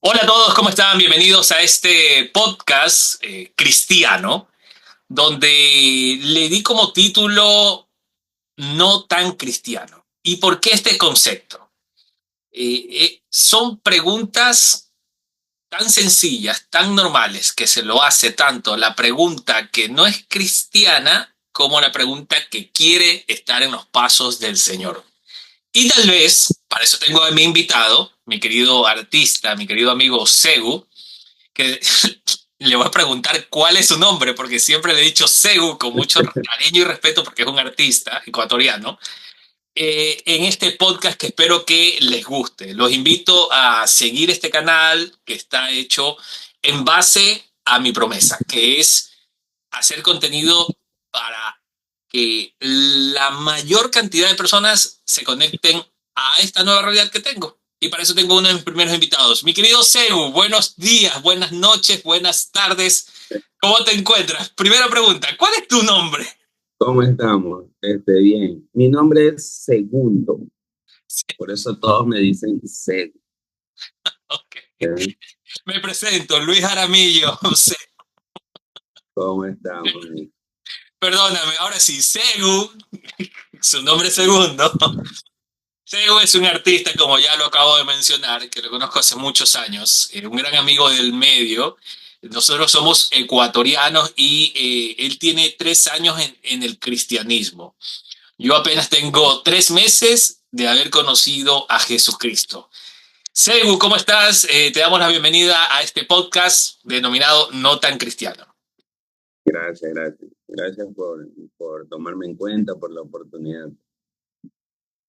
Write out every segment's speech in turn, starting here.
Hola a todos, ¿cómo están? Bienvenidos a este podcast cristiano, donde le di como título No tan cristiano. ¿Y por qué este concepto? Son preguntas tan sencillas, tan normales, que se lo hace tanto la pregunta que no es cristiana como la pregunta que quiere estar en los pasos del Señor. Y tal vez, para eso tengo a mi invitado, mi querido artista, mi querido amigo Segu, que le voy a preguntar cuál es su nombre, porque siempre le he dicho Segu con mucho cariño y respeto, porque es un artista ecuatoriano, en este podcast que espero que les guste. Los invito a seguir este canal que está hecho en base a mi promesa, que es hacer contenido para que la mayor cantidad de personas se conecten a esta nueva realidad que tengo. Y para eso tengo uno de mis primeros invitados. Mi querido Segu, buenos días, buenas noches, buenas tardes. ¿Cómo te encuentras? Primera pregunta, ¿cuál es tu nombre? ¿Cómo estamos? Bien. Mi nombre es Segundo, por eso todos me dicen Seg. Ok. ¿Eh? Me presento, Luis Jaramillo. ¿Cómo estamos? Perdóname, ahora sí, Segu, su nombre segundo. Segu es un artista, como ya lo acabo de mencionar, que lo conozco hace muchos años, un gran amigo del medio. Nosotros somos ecuatorianos y él tiene 3 años en el cristianismo. Yo apenas tengo 3 meses de haber conocido a Jesucristo. Segu, ¿cómo estás? Te damos la bienvenida a este podcast denominado No tan cristiano. Gracias, gracias. Gracias por tomarme en cuenta, por la oportunidad.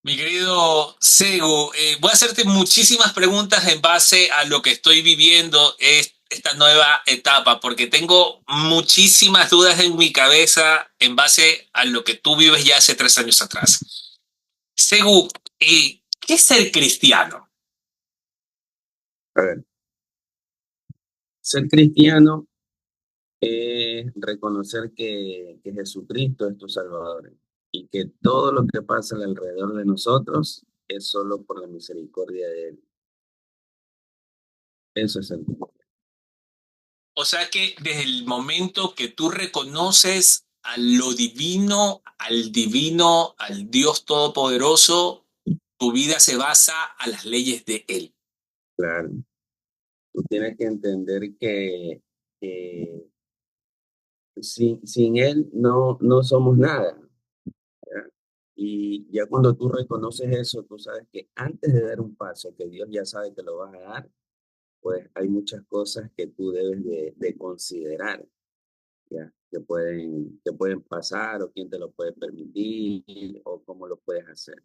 Mi querido Segu, voy a hacerte muchísimas preguntas en base a lo que estoy viviendo esta nueva etapa, porque tengo muchísimas dudas en mi cabeza en base a lo que tú vives ya hace 3 años atrás. Segu, ¿qué es ser cristiano? A ver, ser cristiano es reconocer que Jesucristo es tu Salvador y que todo lo que pasa alrededor de nosotros es solo por la misericordia de Él. Eso es ser cristiano. O sea que desde el momento que tú reconoces a lo divino, al Dios Todopoderoso, tu vida se basa a las leyes de Él. Claro, tú tienes que entender que sin Él no somos nada. ¿Ya? Y ya cuando tú reconoces eso, tú sabes que antes de dar un paso, que Dios ya sabe que lo vas a dar, pues hay muchas cosas que tú debes de considerar, ¿ya? Que pueden pasar o quién te lo puede permitir o cómo lo puedes hacer.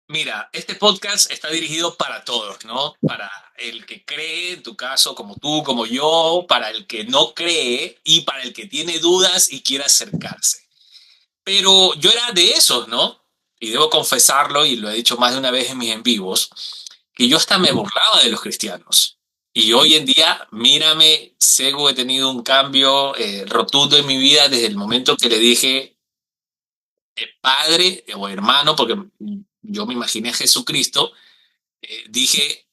Mira, este podcast está dirigido para todos, ¿no? Para el que cree, en tu caso, como tú, como yo, para el que no cree y para el que tiene dudas y quiere acercarse. Pero yo era de esos, ¿no? Y debo confesarlo, y lo he dicho más de una vez en mis en vivos, que yo hasta me burlaba de los cristianos. Y hoy en día, mírame, Sego, he tenido un cambio rotundo en mi vida desde el momento que le dije padre o hermano, porque yo me imaginé a Jesucristo, dije,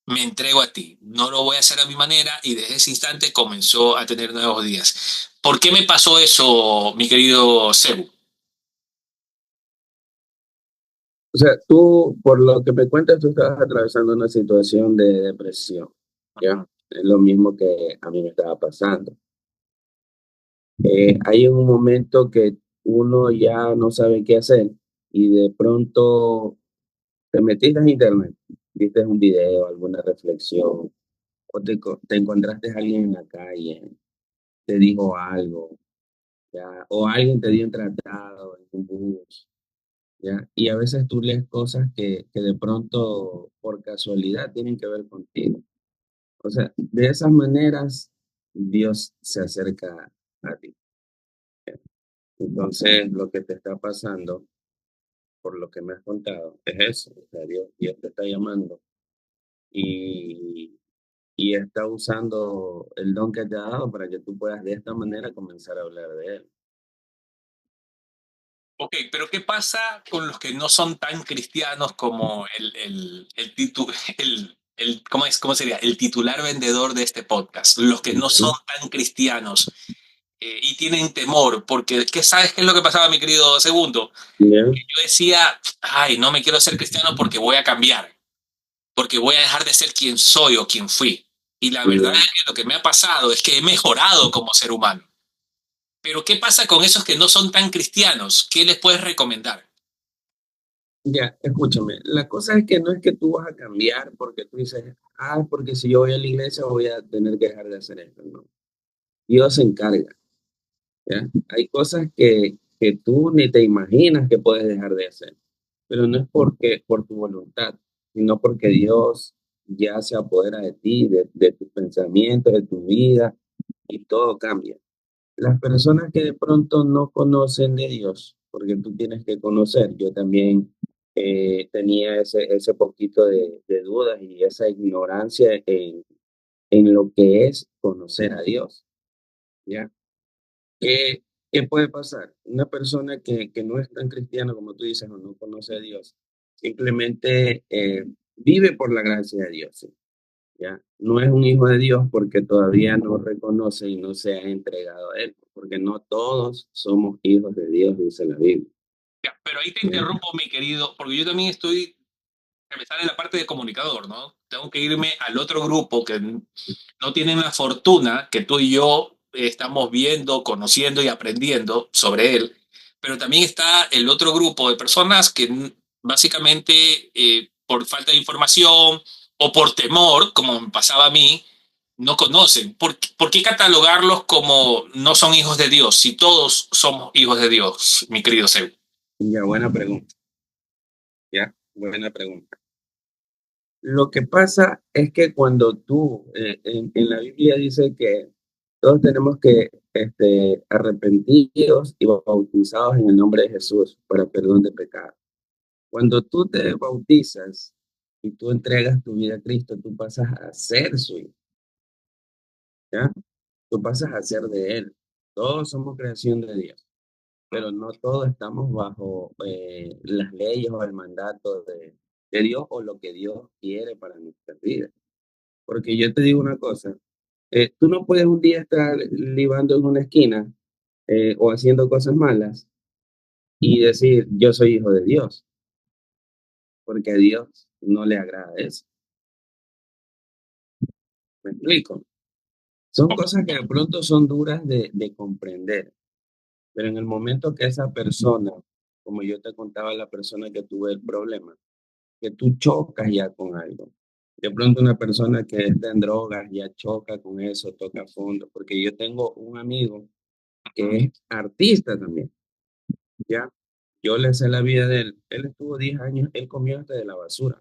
me entrego a ti, no lo voy a hacer a mi manera, y desde ese instante comenzó a tener nuevos días. ¿Por qué me pasó eso, mi querido Sebu? O sea, tú, por lo que me cuentas, tú estás atravesando una situación de depresión, ¿ya? Es lo mismo que a mí me estaba pasando. Hay un momento que uno ya no sabe qué hacer y de pronto te metiste en internet, viste un video, alguna reflexión, o te encontraste a alguien en la calle, te dijo algo, ¿ya? O alguien te dio un tratado en un bus, ¿ya? Y a veces tú lees cosas que de pronto por casualidad tienen que ver contigo. O sea, de esas maneras Dios se acerca a ti. Entonces, lo que te está pasando, por lo que me has contado, es eso. O sea, Dios te está llamando y, y está usando el don que te ha dado para que tú puedas de esta manera comenzar a hablar de Él. Ok, pero ¿qué pasa con los que no son tan cristianos como el título, cómo sería? El titular vendedor de este podcast. Los que no son Ujú. tan cristianos y tienen temor, porque ¿qué sabes qué es lo que pasaba, mi querido Segundo? Ya, Yo decía, ay, no me quiero ser cristiano porque voy a cambiar, porque voy a dejar de ser quien soy o quien fui. Y la verdad ya, es que lo que me ha pasado es que he mejorado como ser humano. Pero ¿qué pasa con esos que no son tan cristianos? ¿Qué les puedes recomendar? ya, escúchame. La cosa es que no es que tú vas a cambiar porque tú dices, porque si yo voy a la iglesia voy a tener que dejar de hacer esto, ¿no? Dios se encarga, ¿ya? Hay cosas que tú ni te imaginas que puedes dejar de hacer, pero no es porque por tu voluntad, sino porque Dios ya se apodera de ti, de tus pensamientos, de tu vida, y todo cambia. Las personas que de pronto no conocen de Dios, porque tú tienes que conocer, yo también tenía ese poquito de dudas y esa ignorancia en lo que es conocer a Dios, ¿ya? ¿Qué, qué puede pasar? Una persona que no es tan cristiana como tú dices o no conoce a Dios, simplemente vive por la gracia de Dios, ¿sí? ¿Ya? No es un hijo de Dios porque todavía no reconoce y no se ha entregado a Él, porque no todos somos hijos de Dios, dice la Biblia. Ya, pero ahí te ¿Ya? interrumpo, mi querido, porque yo también estoy empezar en la parte de comunicador, ¿no? Tengo que irme al otro grupo que no tienen la fortuna que tú y yo estamos viendo, conociendo y aprendiendo sobre él, pero también está el otro grupo de personas que básicamente por falta de información o por temor, como me pasaba a mí, no conocen. ¿Por qué catalogarlos como no son hijos de Dios si todos somos hijos de Dios, mi querido Seb? Ya, buena pregunta. Ya, buena pregunta. Lo que pasa es que cuando tú, en la Biblia dice que todos tenemos que arrepentidos y bautizados en el nombre de Jesús para perdón de pecado. Cuando tú te bautizas y tú entregas tu vida a Cristo, tú pasas a ser su hijo, ¿ya? Tú pasas a ser de Él. Todos somos creación de Dios, pero no todos estamos bajo las leyes o el mandato de Dios o lo que Dios quiere para nuestras vidas. Porque yo te digo una cosa, tú no puedes un día estar libando en una esquina o haciendo cosas malas y decir, yo soy hijo de Dios, porque a Dios no le agrada eso. ¿Me explico? Son cosas que de pronto son duras de comprender, pero en el momento que esa persona, como yo te contaba, la persona que tuve el problema, que tú chocas ya con algo. De pronto una persona que está en drogas ya choca con eso, toca a fondo, porque yo tengo un amigo que es artista también, ¿ya? Yo le sé la vida de él. Él estuvo 10 años, él comió hasta de la basura,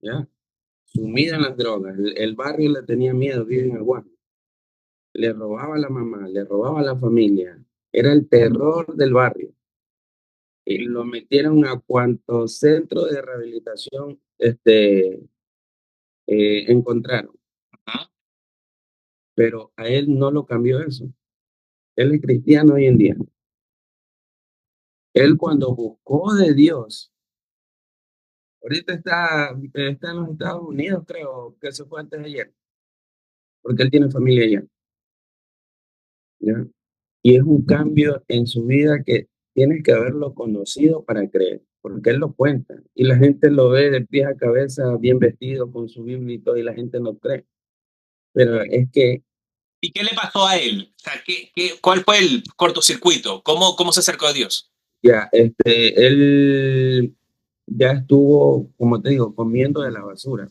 ¿ya? Sumida en las drogas. El barrio le tenía miedo, vive en el Guasmo. Le robaba a la mamá, le robaba a la familia. Era el terror del barrio. Y lo metieron a cuantos centros de rehabilitación encontraron. Ujú. Pero a él no lo cambió eso. Él es cristiano hoy en día. Él cuando buscó de Dios, ahorita está en los Estados Unidos, creo que se fue antes de ayer, porque él tiene familia allá, ¿ya? Y es un cambio en su vida que tienes que haberlo conocido para creer, porque él lo cuenta. Y la gente lo ve de pies a cabeza, bien vestido, con su Biblia y todo, y la gente no cree. Pero es que ¿Y qué le pasó a él? O sea, cuál fue el cortocircuito? ¿Cómo se acercó a Dios? ya, él ya estuvo, como te digo, comiendo de la basura.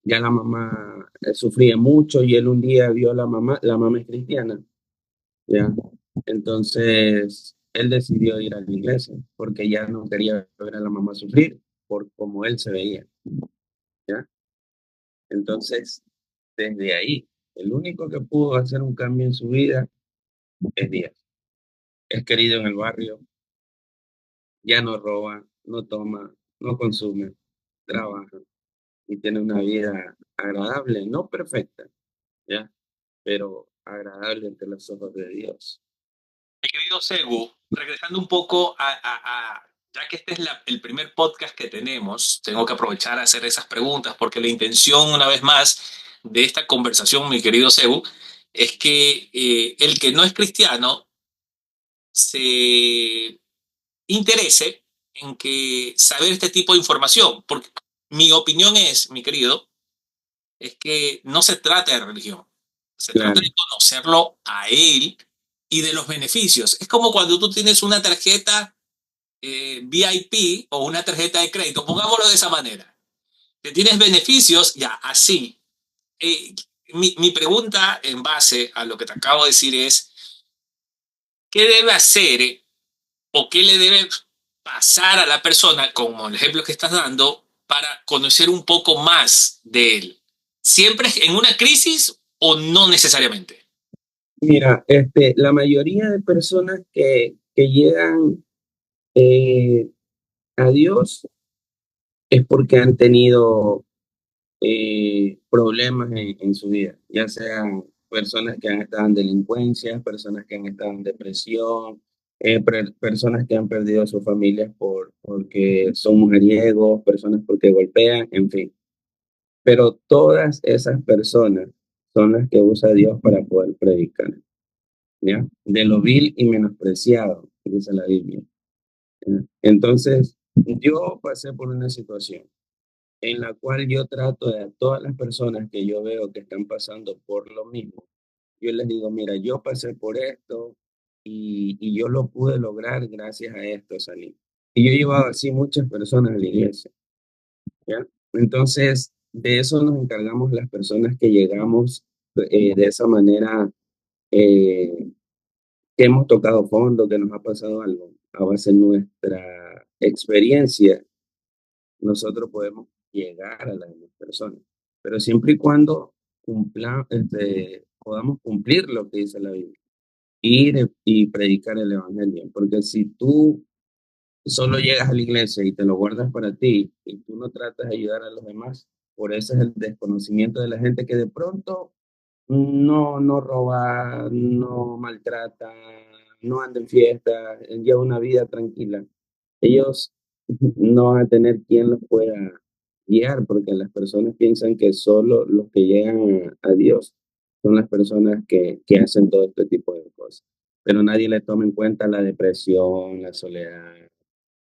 Ya la mamá sufría mucho y él un día vio a la mamá es cristiana, ya. Entonces, él decidió ir a la iglesia porque ya no quería ver a la mamá sufrir por cómo él se veía, ya. Entonces, desde ahí, el único que pudo hacer un cambio en su vida es Dios. Es querido en el barrio, ya no roba, no toma, no consume, trabaja y tiene una vida agradable, no perfecta, ya, pero agradable ante los ojos de Dios. Mi querido Segu, regresando un poco a Ya que este es el primer podcast que tenemos, tengo que aprovechar a hacer esas preguntas porque la intención, una vez más, de esta conversación, mi querido Sebu, es que el que no es cristiano se interese en que saber este tipo de información. Porque mi opinión es, mi querido, es que no se trata de religión, se trata Claro, de conocerlo a él y de los beneficios. Es como cuando tú tienes una tarjeta VIP o una tarjeta de crédito, pongámoslo de esa manera. Que tienes beneficios, ya, así. Eh, mi pregunta en base a lo que te acabo de decir es, ¿qué debe hacer o qué le debe pasar a la persona, como el ejemplo que estás dando, para conocer un poco más de él? ¿Siempre en una crisis o no necesariamente? mira, la mayoría de personas que llegan a Dios es porque han tenido problemas en su vida, ya sean personas que han estado en delincuencia, personas que han estado en depresión, personas que han perdido a sus familias porque son mujeriegos, personas porque golpean, en fin. Pero todas esas personas son las que usa Dios para poder predicar, ¿ya? De lo vil y menospreciado, dice la Biblia. ¿Ya? Entonces, yo pasé por una situación en la cual yo trato de a todas las personas que yo veo que están pasando por lo mismo, yo les digo, mira, yo pasé por esto y yo lo pude lograr gracias a esto, salí. Y yo he llevado así muchas personas a la iglesia, ¿ya? Entonces, de eso nos encargamos las personas que llegamos de esa manera, eh, que hemos tocado fondo, que nos ha pasado algo, a base de nuestra experiencia nosotros podemos llegar a las demás personas, pero siempre y cuando podamos cumplir lo que dice la Biblia, ir y predicar el Evangelio, porque si tú solo llegas a la iglesia y te lo guardas para ti y tú no tratas de ayudar a los demás, por eso es el desconocimiento de la gente que de pronto no roba, no maltrata, no anda en fiesta, lleva una vida tranquila. Ellos no van a tener quien los pueda guiar porque las personas piensan que solo los que llegan a Dios son las personas que hacen todo este tipo de cosas. Pero nadie le toma en cuenta la depresión, la soledad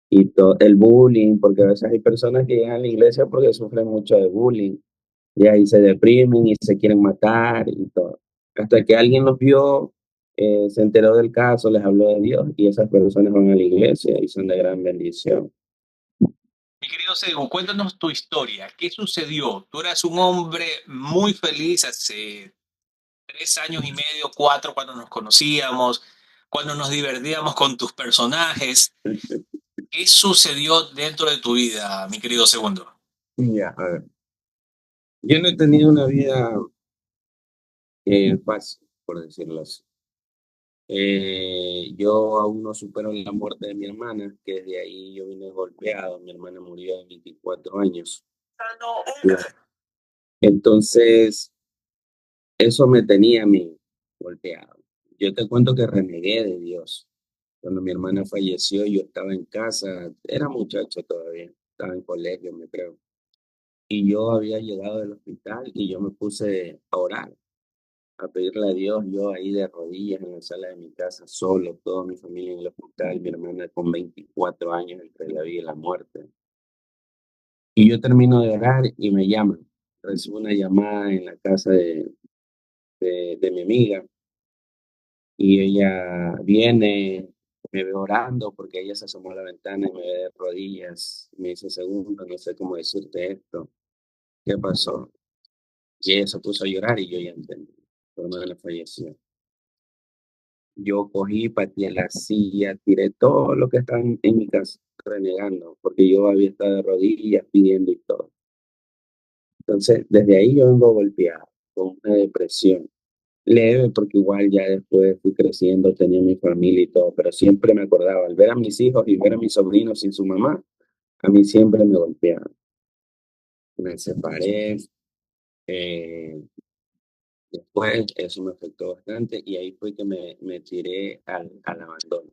y todo, el bullying, porque a veces hay personas que llegan a la iglesia porque sufren mucho de bullying y ahí se deprimen y se quieren matar y todo. Hasta que alguien los vio, se enteró del caso, les habló de Dios y esas personas van a la iglesia y son de gran bendición. Mi querido Segu, cuéntanos tu historia. ¿Qué sucedió? Tú eras un hombre muy feliz hace 3 años y medio, 4, cuando nos conocíamos, cuando nos divertíamos con tus personajes. ¿Qué sucedió dentro de tu vida, mi querido Segundo? Ya, a ver. Yo no he tenido una vida fácil, por decirlo así. Yo aún no supero la muerte de mi hermana, que desde ahí yo vine golpeado. Mi hermana murió de 24 años. Ya. Entonces, eso me tenía a mí golpeado. Yo te cuento que renegué de Dios. Cuando mi hermana falleció, yo estaba en casa, era muchacho todavía, estaba en colegio, me creo. Y yo había llegado del hospital y yo me puse a orar, a pedirle a Dios, yo ahí de rodillas en la sala de mi casa, solo, toda mi familia en el hospital, mi hermana con 24 años entre la vida y la muerte. Y yo termino de orar y me llaman. Recibo una llamada en la casa de mi amiga y ella viene, me ve orando porque ella se asomó a la ventana y me ve de rodillas. Me dice, segundo, no sé cómo decirte esto. ¿Qué pasó? Y ella se puso a llorar y yo ya entendí. Tu hermana falleció. Yo cogí, pateé la silla, tiré todo lo que estaba en mi casa, renegando, porque yo había estado de rodillas pidiendo y todo. Entonces, desde ahí yo vengo golpeado, con una depresión leve, porque igual ya después fui creciendo, tenía mi familia y todo, pero siempre me acordaba, al ver a mis hijos y ver a mis sobrinos sin su mamá, a mí siempre me golpeaba. Me separé, eh, después eso me afectó bastante y ahí fue que me tiré al abandono.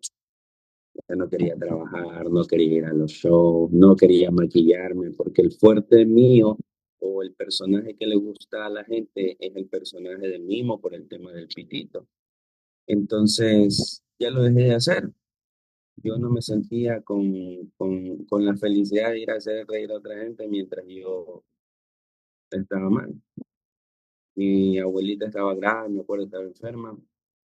Ya no quería trabajar, no quería ir a los shows, no quería maquillarme, porque el fuerte mío o el personaje que le gusta a la gente es el personaje del mimo por el tema del pitito. Entonces, ya lo dejé de hacer. Yo no me sentía con la felicidad de ir a hacer reír a otra gente mientras yo estaba mal. Mi abuelita estaba grave, me acuerdo, estaba enferma.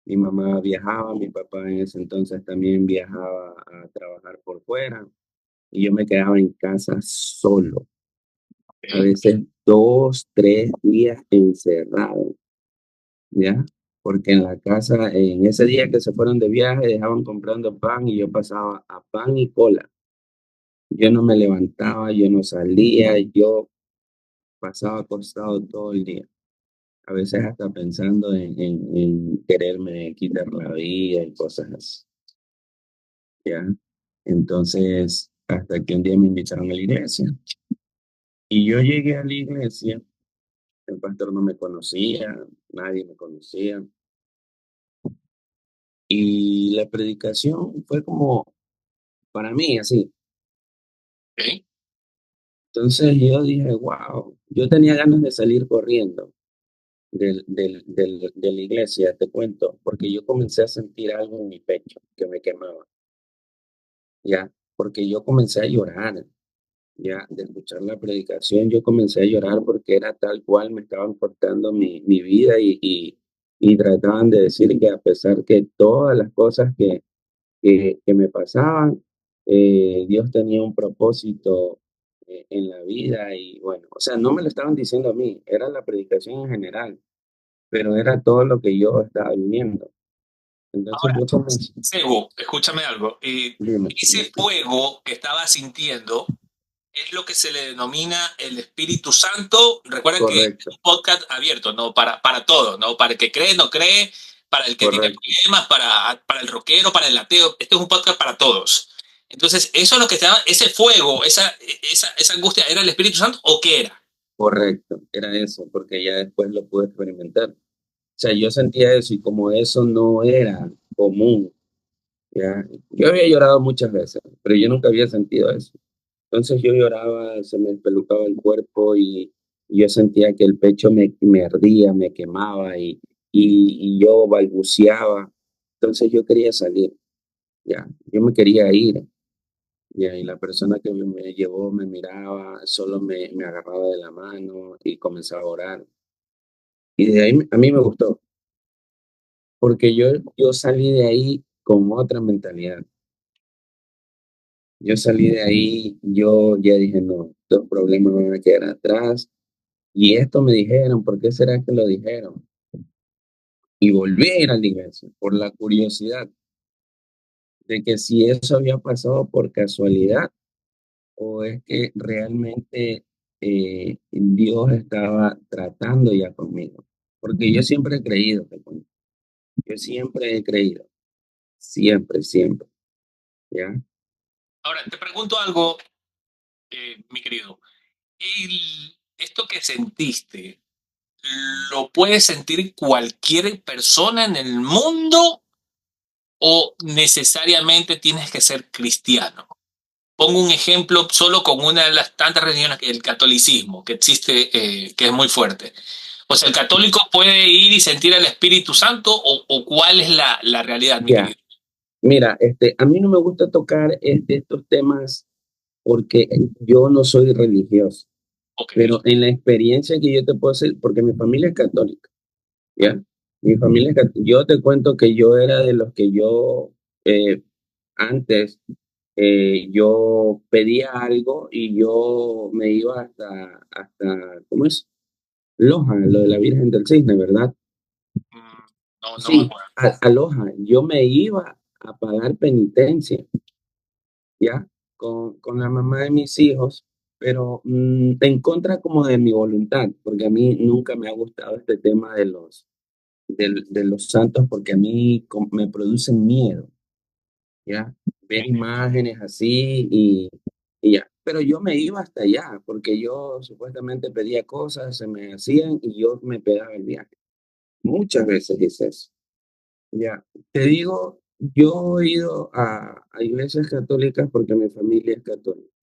Mi mamá viajaba, mi papá en ese entonces también viajaba a trabajar por fuera y yo me quedaba en casa solo, a Ok, veces 2, 3 días encerrado, ¿ya? Porque en la casa, en ese día que se fueron de viaje, dejaban comprando pan y yo pasaba a pan y cola. Yo no me levantaba, yo no salía, yo pasaba acostado todo el día. A veces hasta pensando en quererme quitar la vida y cosas así, ¿ya? Entonces, hasta que un día me invitaron a la iglesia. Y yo llegué a la iglesia, el pastor no me conocía, nadie me conocía. Y la predicación fue como para mí, así. ok. Entonces yo dije, wow, yo tenía ganas de salir corriendo de la iglesia, te cuento, porque yo comencé a sentir algo en mi pecho que me quemaba, ya, porque yo comencé a llorar, ya, de escuchar la predicación, yo comencé a llorar porque era tal cual me estaban cortando mi vida y trataban de decir que a pesar que todas las cosas que me pasaban, Dios tenía un propósito en la vida y bueno, o sea, no me lo estaban diciendo a mí, era la predicación en general, pero era todo lo que yo estaba viviendo. Entonces Ahora, yo comencé, Sebo, escúchame algo. dime, Ese fuego que estaba sintiendo es lo que se le denomina el Espíritu Santo. Recuerda que es correcto, un podcast abierto, ¿no? Para todo, ¿no? Para el que cree, no cree, para el que tiene correcto, problemas, para el rockero, para el ateo. Este es un podcast para todos. Entonces, eso es lo que estaba, ese fuego, esa angustia, ¿era el Espíritu Santo o qué era? correcto, era eso, porque ya después lo pude experimentar. O sea, yo sentía eso y como eso no era común, ya, yo había llorado muchas veces, pero yo nunca había sentido eso. Entonces yo lloraba, se me espelucaba el cuerpo y yo sentía que el pecho me ardía, me quemaba y yo balbuceaba. Entonces yo quería salir, ya, yo me quería ir. Ya, y la persona que me llevó me miraba, solo me agarraba de la mano y comenzaba a orar. Y de ahí a mí me gustó, porque yo salí de ahí con otra mentalidad. Yo salí de ahí, yo ya dije, no, estos problemas van a quedar atrás. Y esto me dijeron, ¿por qué será que lo dijeron? Y volví a ir a la iglesia por la curiosidad de que si eso había pasado por casualidad o es que realmente Dios estaba tratando ya conmigo. Porque yo siempre he creído, te cuento, yo siempre he creído, siempre, siempre, ¿ya? Ahora, te pregunto algo, mi querido. Esto que sentiste, ¿lo puede sentir cualquier persona en el mundo o necesariamente tienes que ser cristiano? Pongo un ejemplo solo con una de las tantas religiones, el catolicismo, que existe, que es muy fuerte. O sea, ¿el católico puede ir y sentir el Espíritu Santo o cuál es la realidad, mi Ya, querido? mira, a mí no me gusta tocar estos temas porque yo no soy religioso, Ok, pero en la experiencia que yo te puedo hacer, porque mi familia es católica, ¿ya? Mi familia es católica. Yo te cuento que yo era de los que yo antes yo pedía algo y yo me iba ¿cómo es? Loja, lo de la Virgen del Cisne, ¿verdad? no, no me Sí, acuerdo. a Loja. Yo me iba a pagar penitencia, ¿ya? Con la mamá de mis hijos, pero en contra como de mi voluntad, porque a mí nunca me ha gustado este tema de los santos, porque a mí me producen miedo, ¿ya? Ver imágenes así y ya. Pero yo me iba hasta allá, porque yo supuestamente pedía cosas, se me hacían y yo me pegaba el viaje. Muchas veces hice eso. Ya, te digo, Yo he ido a iglesias católicas porque mi familia es católica,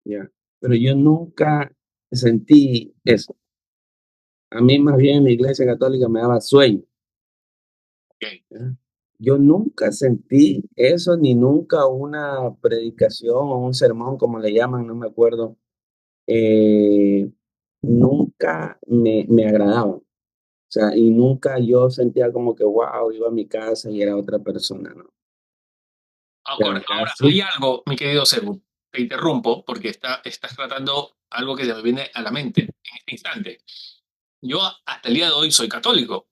¿ya? Pero yo nunca sentí eso. A mí más bien la iglesia católica me daba sueño, Ok. ¿ya? Yo nunca sentí eso, ni nunca una predicación o un sermón, como le llaman, no me acuerdo, eh, nunca me agradaba. O sea, y nunca yo sentía como que, wow, iba a mi casa y era otra persona, ¿no? Pero acá Ahora, hay sí, algo, mi querido Sebu, te interrumpo porque estás tratando algo que te viene a la mente en este instante. Yo hasta el día de hoy soy católico,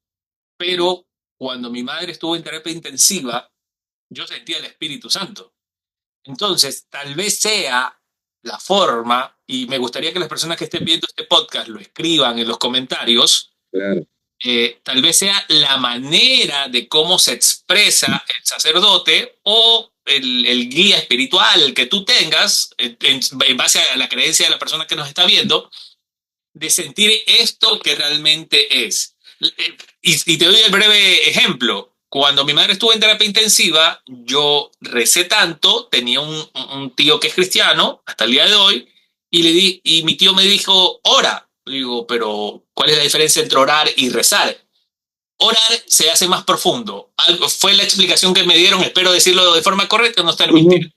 pero cuando mi madre estuvo en terapia intensiva, yo sentía el Espíritu Santo. Entonces, tal vez sea la forma, y me gustaría que las personas que estén viendo este podcast lo escriban en los comentarios, claro. tal vez sea la manera de cómo se expresa el sacerdote o el guía espiritual que tú tengas en base a la creencia de la persona que nos está viendo, de sentir esto que realmente es. Y te doy el breve ejemplo. Cuando mi madre estuvo en terapia intensiva, yo recé tanto, tenía un tío que es cristiano hasta el día de hoy, y mi tío me dijo, ora. Digo, pero ¿cuál es la diferencia entre orar y rezar? Orar se hace más profundo. Algo, fue la explicación que me dieron, espero decirlo de forma correcta, no estar mintiendo. Ujú,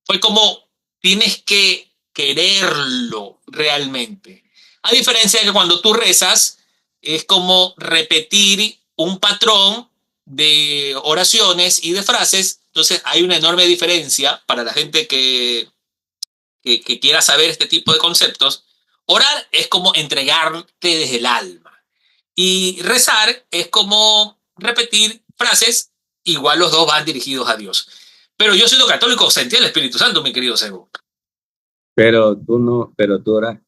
Fue como tienes que quererlo realmente. A diferencia de que cuando tú rezas, es como repetir un patrón de oraciones y de frases. Entonces hay una enorme diferencia para la gente que quiera saber este tipo de conceptos. Orar es como entregarte desde el alma. Y rezar es como repetir frases, igual los dos van dirigidos a Dios. Pero yo siendo católico sentí el Espíritu Santo, mi querido Sebo. pero tú no, pero tú eras,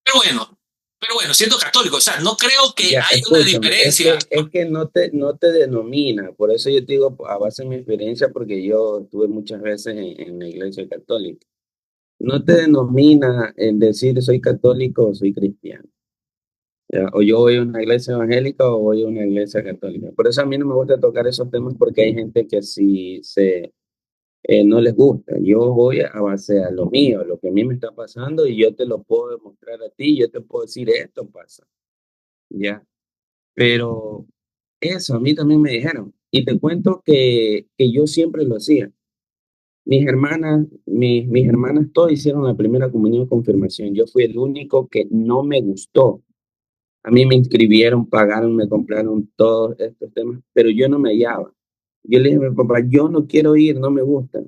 Pero bueno, pero bueno, siendo católico, o sea, no creo que ya, haya una escúchame, diferencia. es que no te denomina, por eso yo te digo a base de mi experiencia, porque yo estuve muchas veces en la iglesia católica. No te denomina en decir soy católico o soy cristiano. ¿Ya? O yo voy a una iglesia evangélica o voy a una iglesia católica. Por eso a mí no me gusta tocar esos temas porque hay gente que sí no les gusta. Yo voy a base a lo mío, lo que a mí me está pasando y yo te lo puedo demostrar a ti, yo te puedo decir esto pasa, ¿ya? Pero eso a mí también me dijeron. Y te cuento que yo siempre lo hacía. Mis hermanas todas hicieron la primera comunión de confirmación. Yo fui el único que no me gustó. A mí me inscribieron, pagaron, me compraron todos estos temas, pero yo no me hallaba. Yo le dije a mi papá, yo no quiero ir, no me gusta,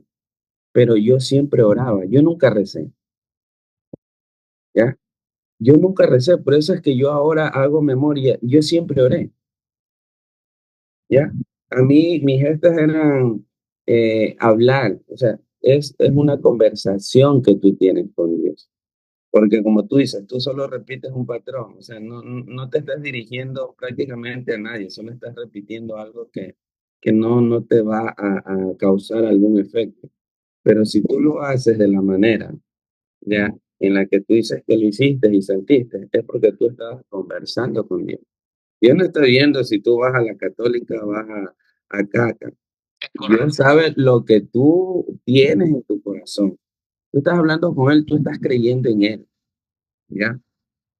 pero yo siempre oraba, yo nunca recé, ¿ya? Yo nunca recé, por eso es que yo ahora hago memoria, yo siempre oré, ¿ya? A mí mis gestos eran hablar, o sea, es una conversación que tú tienes con Dios. Porque como tú dices, tú solo repites un patrón, o sea, no te estás dirigiendo prácticamente a nadie, solo estás repitiendo algo que no te va a causar algún efecto. Pero si tú lo haces de la manera ya en la que tú dices que lo hiciste y sentiste, es porque tú estabas conversando con Dios. Dios no está viendo si tú vas a la católica o vas a caca. Es Dios correcto. sabe lo que tú tienes en tu corazón. Tú estás hablando con Él, tú estás creyendo en Él, ¿ya?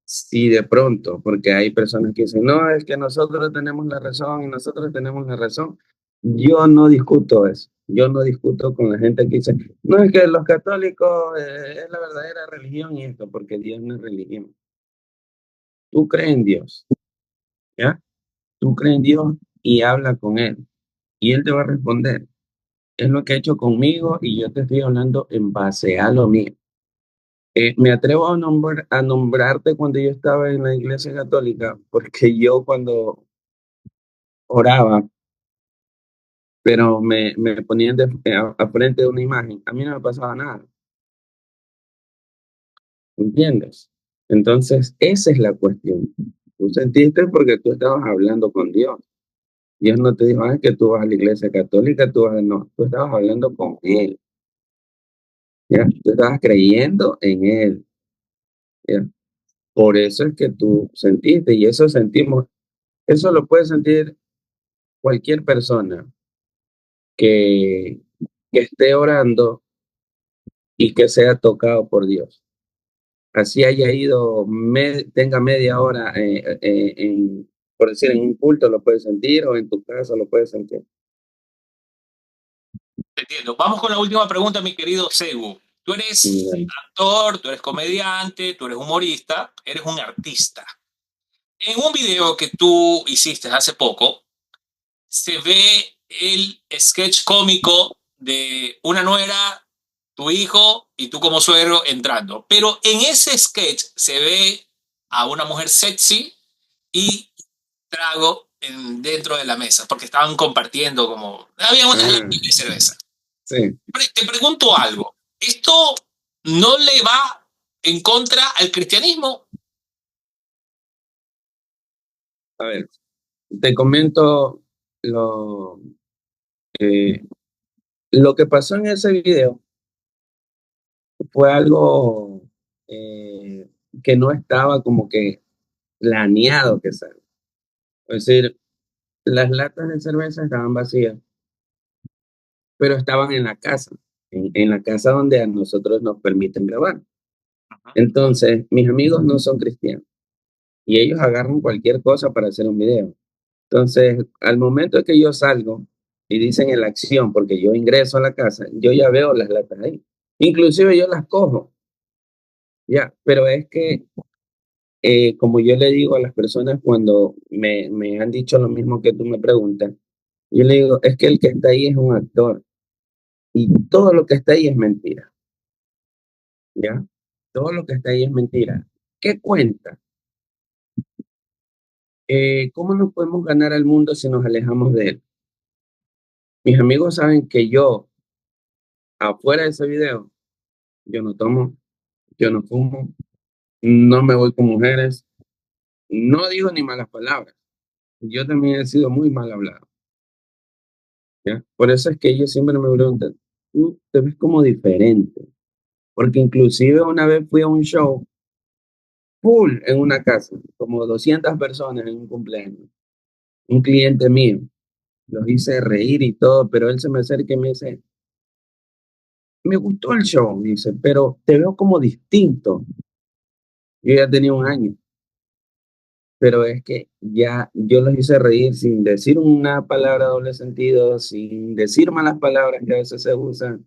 Si de pronto, porque hay personas que dicen, no, es que nosotros tenemos la razón y nosotros tenemos la razón. Yo no discuto eso. Yo no discuto con la gente que dice, no, es que los católicos es la verdadera religión y esto, porque Dios no es religión. Tú crees en Dios, ¿ya? Tú crees en Dios y habla con Él y Él te va a responder. Es lo que ha hecho conmigo y yo te estoy hablando en base a lo mío. Me atrevo a nombrarte cuando yo estaba en la iglesia católica, porque yo cuando oraba, pero me ponían a frente de una imagen, a mí no me pasaba nada, ¿entiendes? Entonces, esa es la cuestión. Tú sentiste porque tú estabas hablando con Dios. Dios no te dijo, ah, es que tú vas a la iglesia católica, no, tú estabas hablando con Él, ¿ya? Tú estabas creyendo en Él, ¿ya? Por eso es que tú sentiste y eso sentimos, eso lo puede sentir cualquier persona. que, que esté orando y que sea tocado por Dios. Así haya ido, tenga media hora por decir, en un culto lo puedes sentir o en tu casa lo puedes sentir. Te entiendo. Vamos con la última pregunta, mi querido Segu. Tú eres Mm. actor, tú eres comediante, tú eres humorista, eres un artista. En un video que tú hiciste hace poco, se ve el sketch cómico de una nuera, tu hijo y tú como suegro entrando. Pero en ese sketch se ve a una mujer sexy y trago dentro de la mesa, porque estaban compartiendo como... Había unas Ah, latas de cerveza. sí. Te pregunto algo. ¿Esto no le va en contra al cristianismo? A ver, te comento lo, eh, lo que pasó en ese video fue algo eh, que no estaba como que planeado que salga. Es decir, las latas de cerveza estaban vacías, pero estaban en la casa, en la casa donde a nosotros nos permiten grabar. Entonces, mis amigos no son cristianos y ellos agarran cualquier cosa para hacer un video. Entonces, al momento de que yo salgo y dicen en la acción, porque yo ingreso a la casa, yo ya veo las latas ahí. Inclusive yo las cojo, ya, pero es que, como yo le digo a las personas cuando me han dicho lo mismo que tú me preguntas, yo le digo, es que el que está ahí es un actor y todo lo que está ahí es mentira, ¿ya? Todo lo que está ahí es mentira. ¿Qué cuenta? ¿Cómo nos podemos ganar al mundo si nos alejamos de él? Mis amigos saben que yo, afuera de ese video, yo no tomo, yo no fumo, no me voy con mujeres, no digo ni malas palabras. Yo también he sido muy mal hablado, ¿ya? Por eso es que ellos siempre me preguntan, tú te ves como diferente, porque inclusive una vez fui a un show full en una casa, como 200 personas en un cumpleaños, un cliente mío, los hice reír y todo, pero él se me acerca y me dice, me gustó el show, me dice, pero te veo como distinto. Yo ya tenía un año, pero es que ya yo los hice reír sin decir una palabra doble sentido, sin decir malas palabras que a veces se usan,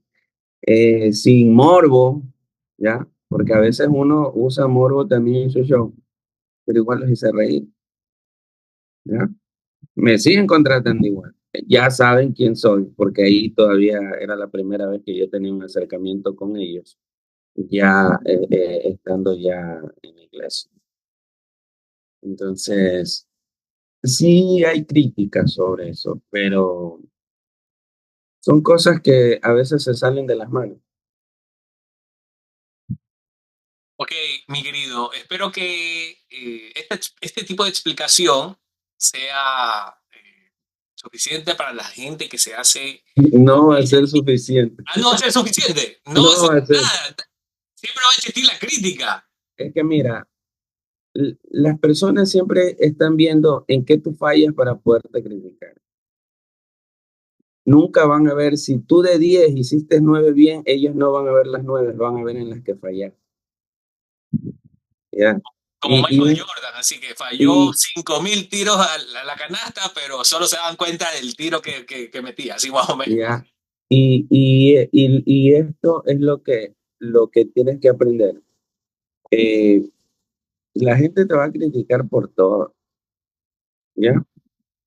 sin morbo, ¿ya? Porque a veces uno usa morbo también en su show, pero igual los hice reír, ¿ya? Me siguen contratando igual. Ya saben quién soy, porque ahí todavía era la primera vez que yo tenía un acercamiento con ellos, ya estando ya en la iglesia. Entonces, sí hay críticas sobre eso, pero son cosas que a veces se salen de las manos. Ok, mi querido, espero que este tipo de explicación sea suficiente para la gente que se hace... No va a ser suficiente. Ah, no va a ser suficiente. No va a No ser va a ser. nada. Siempre va a existir la crítica. Es que mira, las personas siempre están viendo en qué tú fallas para poderte criticar. Nunca van a ver si tú de 10 hiciste 9 bien, ellos no van a ver las 9, van a ver en las que fallaste. ¿Ya? Como Y, y, Michael un- Jordan, así que falló y, 5.000 tiros a la canasta, pero solo se daban cuenta del tiro que metía, así más o menos. ya. Y esto es lo que tienes que aprender. Eh, la gente te va a criticar por todo, ¿ya?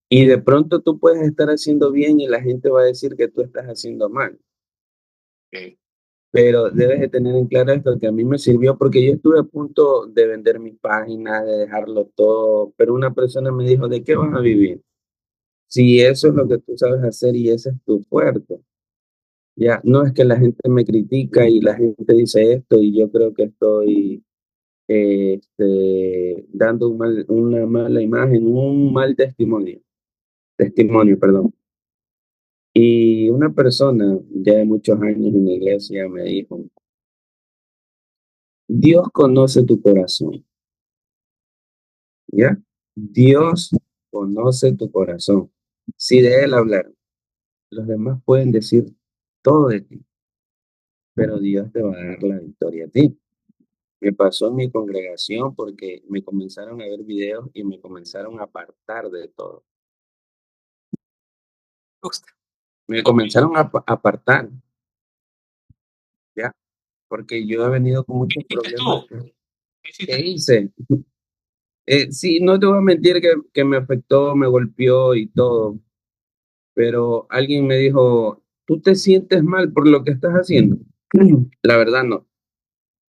Y de pronto tú puedes estar haciendo bien y la gente va a decir que tú estás haciendo mal. Ok. Pero debes de tener en claro esto que a mí me sirvió porque yo estuve a punto de vender mi página, de dejarlo todo, pero una persona me dijo, ¿de qué vas a vivir? Si eso es lo que tú sabes hacer y ese es tu fuerte. Ya, no es que la gente me critica y la gente dice esto y yo creo que estoy dando una mala imagen, un mal testimonio, perdón. Y una persona ya de muchos años en la iglesia me dijo, Dios conoce tu corazón, ¿ya? Dios conoce tu corazón. Si de él hablar. Los demás pueden decir todo de ti, pero Dios te va a dar la victoria a ti. Me pasó en mi congregación porque me comenzaron a ver videos y me comenzaron a apartar de todo. Justo. Me Ok. comenzaron a apartar, ¿ya? Porque yo he venido con ¿Qué muchos hiciste problemas. tú? ¿Qué hiciste ¿Qué tú? hice? Sí, no te voy a mentir que me afectó, me golpeó y todo, pero alguien me dijo, ¿tú te sientes mal por lo que estás haciendo? La verdad no.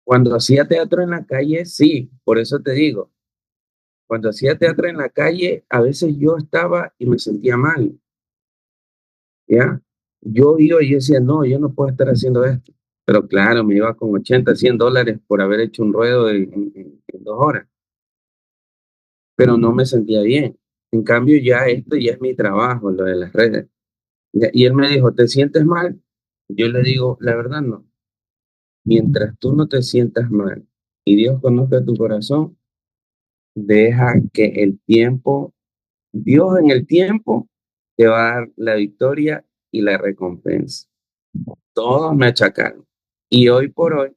Cuando hacía teatro en la calle, sí, por eso te digo, cuando hacía teatro en la calle, a veces yo estaba y me sentía mal, ¿ya? Yo iba y decía, no, yo no puedo estar haciendo esto. Pero claro, me iba con 80, $100 por haber hecho un ruedo en 2 horas, pero no me sentía bien. En cambio, ya esto ya es mi trabajo, lo de las redes. Y él me dijo, ¿te sientes mal? Yo le digo, la verdad no. Mientras tú no te sientas mal y Dios conozca tu corazón, deja que el tiempo, Dios en el tiempo, te va a dar la victoria y la recompensa. Todos me achacaron. Y hoy por hoy,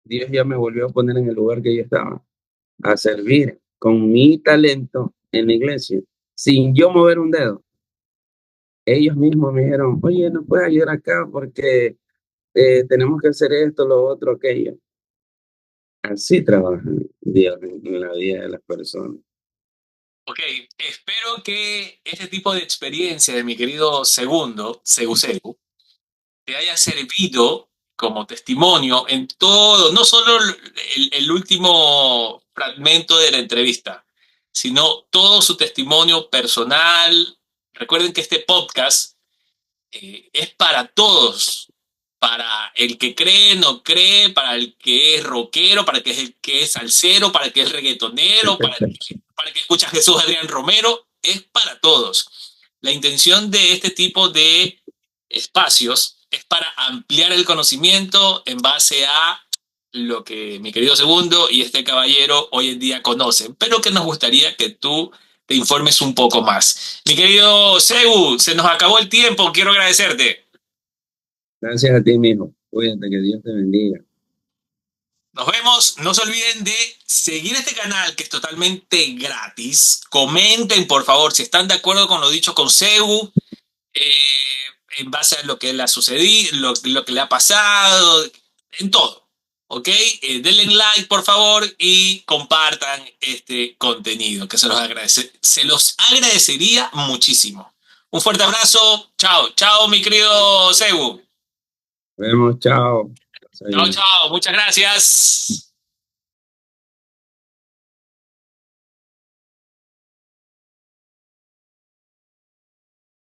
Dios ya me volvió a poner en el lugar que yo estaba, a servir con mi talento en la iglesia, sin yo mover un dedo. Ellos mismos me dijeron, oye, ¿no puedes ayudar acá porque tenemos que hacer esto, lo otro, aquello? Así trabaja Dios en la vida de las personas. Ok, espero que este tipo de experiencia de mi querido segundo, Segu Segu, te haya servido como testimonio en todo, no solo el último fragmento de la entrevista, sino todo su testimonio personal. Recuerden que este podcast es para todos, para el que cree, no cree, para el que es rockero, para el que es salsero, para el que es reggaetonero, para el que escucha a Jesús Adrián Romero, es para todos. La intención de este tipo de espacios es para ampliar el conocimiento en base a lo que mi querido Segundo y este caballero hoy en día conocen, pero que nos gustaría que tú te informes un poco más. Mi querido Segu, se nos acabó el tiempo, quiero agradecerte. Gracias a ti, mijo. Cuídate, que Dios te bendiga. Nos vemos. No se olviden de seguir este canal que es totalmente gratis. Comenten, por favor, si están de acuerdo con lo dicho con Segu, eh, en base a lo que le ha sucedido, lo que le ha pasado, en todo. ¿Ok? Denle like, por favor, y compartan este contenido, que se los agradecería muchísimo. Un fuerte abrazo. Chao, chao, mi querido Segu. Nos vemos, chao. Pasa Chao, bien. chao. Muchas gracias.